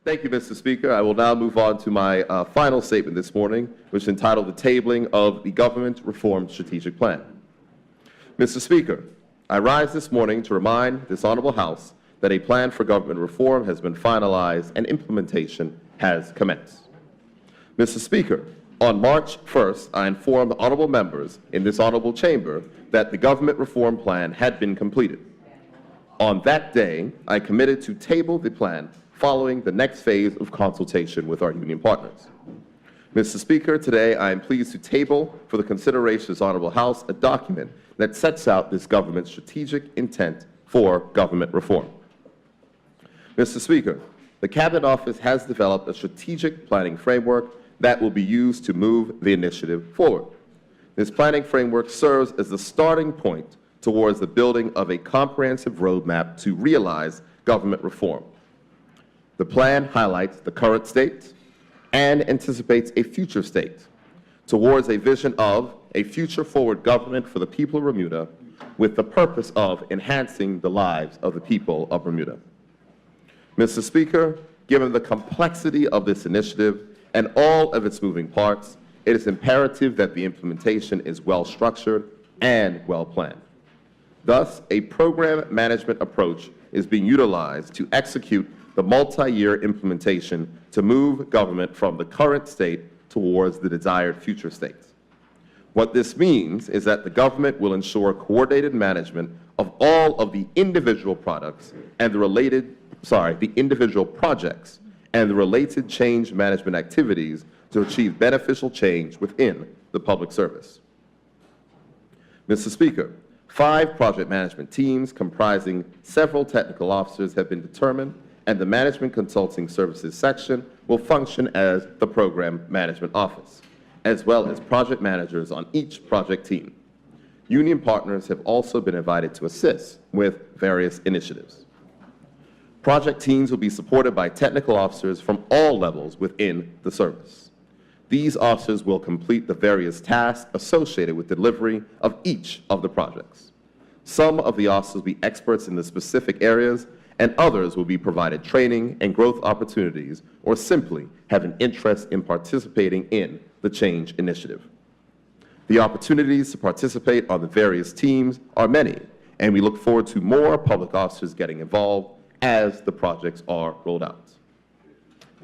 Thank you, Mr. Speaker. I will now move on to my final statement this morning, which is entitled The Tabling of the Government Reform Strategic Plan. Mr. Speaker, I rise this morning to remind this Honorable House that a plan for government reform has been finalized and implementation has commenced. Mr. Speaker, on March 1st, I informed the honorable members in this honorable chamber that the government reform plan had been completed. On that day, I committed to table the plan following the next phase of consultation with our union partners. Mr. Speaker, today I am pleased to table for the consideration of this honorable House a document that sets out this government's strategic intent for government reform. Mr. Speaker, the Cabinet Office has developed a strategic planning framework that will be used to move the initiative forward. This planning framework serves as the starting point towards the building of a comprehensive roadmap to realize government reform. The plan highlights the current state and anticipates a future state towards a vision of a future-forward government for the people of Bermuda with the purpose of enhancing the lives of the people of Bermuda. Mr. Speaker, given the complexity of this initiative and all of its moving parts, it is imperative that the implementation is well-structured and well-planned. Thus, a program management approach is being utilized to execute the multi-year implementation to move government from the current state towards the desired future state. What this means is that the government will ensure coordinated management of all of the individual products and the individual projects and the related change management activities to achieve beneficial change within the public service. Mr. Speaker, 5 project management teams comprising several technical officers have been determined, and the Management Consulting Services section will function as the Program Management Office, as well as project managers on each project team. Union partners have also been invited to assist with various initiatives. Project teams will be supported by technical officers from all levels within the service. These officers will complete the various tasks associated with delivery of each of the projects. Some of the officers will be experts in the specific areas, and others will be provided training and growth opportunities or simply have an interest in participating in the change initiative. The opportunities to participate on the various teams are many, and we look forward to more public officers getting involved as the projects are rolled out.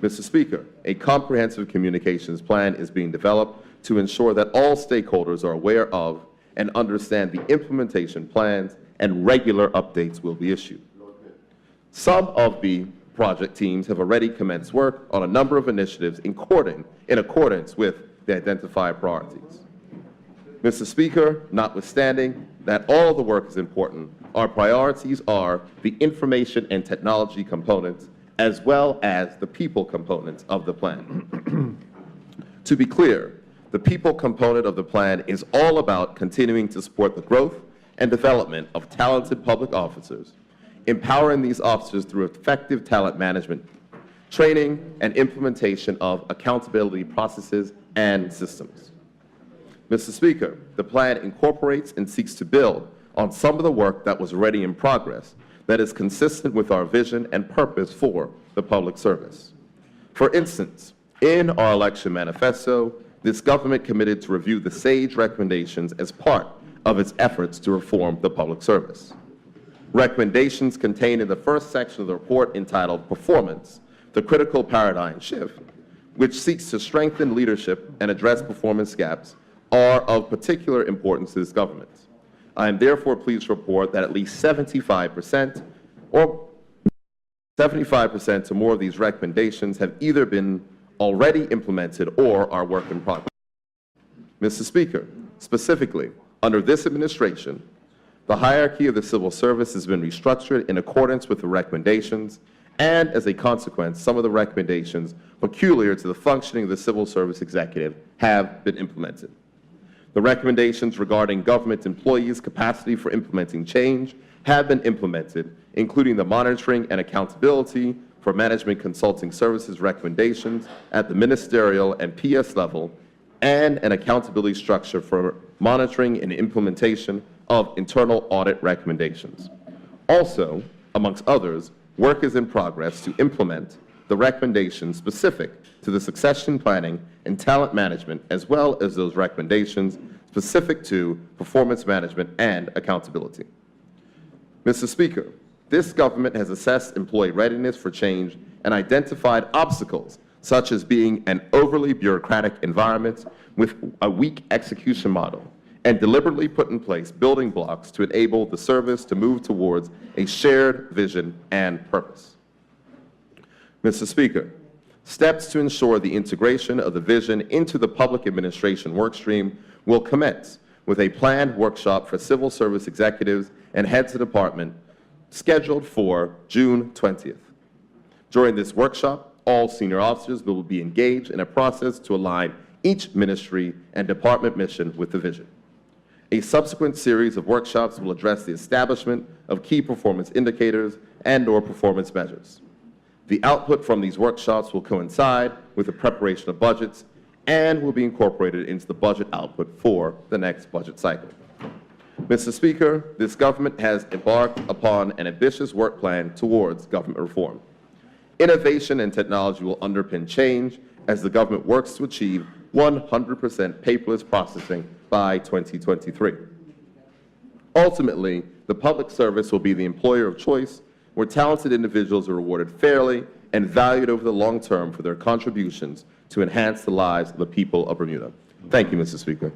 Mr. Speaker, a comprehensive communications plan is being developed to ensure that all stakeholders are aware of and understand the implementation plans, and regular updates will be issued. Some of the project teams have already commenced work on a number of initiatives in accordance with the identified priorities. Mr. Speaker, notwithstanding that all the work is important, our priorities are the information and technology components as well as the people components of the plan. To be clear, the people component of the plan is all about continuing to support the growth and development of talented public officers, empowering these officers through effective talent management, training, and implementation of accountability processes and systems. Mr. Speaker, the plan incorporates and seeks to build on some of the work that was already in progress that is consistent with our vision and purpose for the public service. For instance, in our election manifesto, this government committed to review the SAGE recommendations as part of its efforts to reform the public service. Recommendations contained in the first section of the report entitled Performance, the Critical Paradigm Shift, which seeks to strengthen leadership and address performance gaps, are of particular importance to this government. I am therefore pleased to report that at least 75% or 75% or more of these recommendations have either been already implemented or are work in progress. Mr. Speaker, specifically, under this administration, the hierarchy of the civil service has been restructured in accordance with the recommendations, and as a consequence, some of the recommendations peculiar to the functioning of the civil service executive have been implemented. The recommendations regarding government employees' capacity for implementing change have been implemented, including the monitoring and accountability for management consulting services recommendations at the ministerial and PS level, and an accountability structure for monitoring and implementation of internal audit recommendations. Also, amongst others, work is in progress to implement the recommendations specific to the succession planning and talent management, as well as those recommendations specific to performance management and accountability. Mr. Speaker, this government has assessed employee readiness for change and identified obstacles such as being an overly bureaucratic environment with a weak execution model, and deliberately put in place building blocks to enable the service to move towards a shared vision and purpose. Mr. Speaker, steps to ensure the integration of the vision into the public administration workstream will commence with a planned workshop for civil service executives and heads of department scheduled for June 20th. During this workshop, all senior officers will be engaged in a process to align each ministry and department mission with the vision. A subsequent series of workshops will address the establishment of key performance indicators and/or performance measures. The output from these workshops will coincide with the preparation of budgets and will be incorporated into the budget output for the next budget cycle. Mr. Speaker, this government has embarked upon an ambitious work plan towards government reform. Innovation and technology will underpin change as the government works to achieve 100% paperless processing by 2023. Ultimately, the public service will be the employer of choice, where talented individuals are rewarded fairly and valued over the long term for their contributions to enhance the lives of the people of Bermuda. Thank you, Mr. Speaker.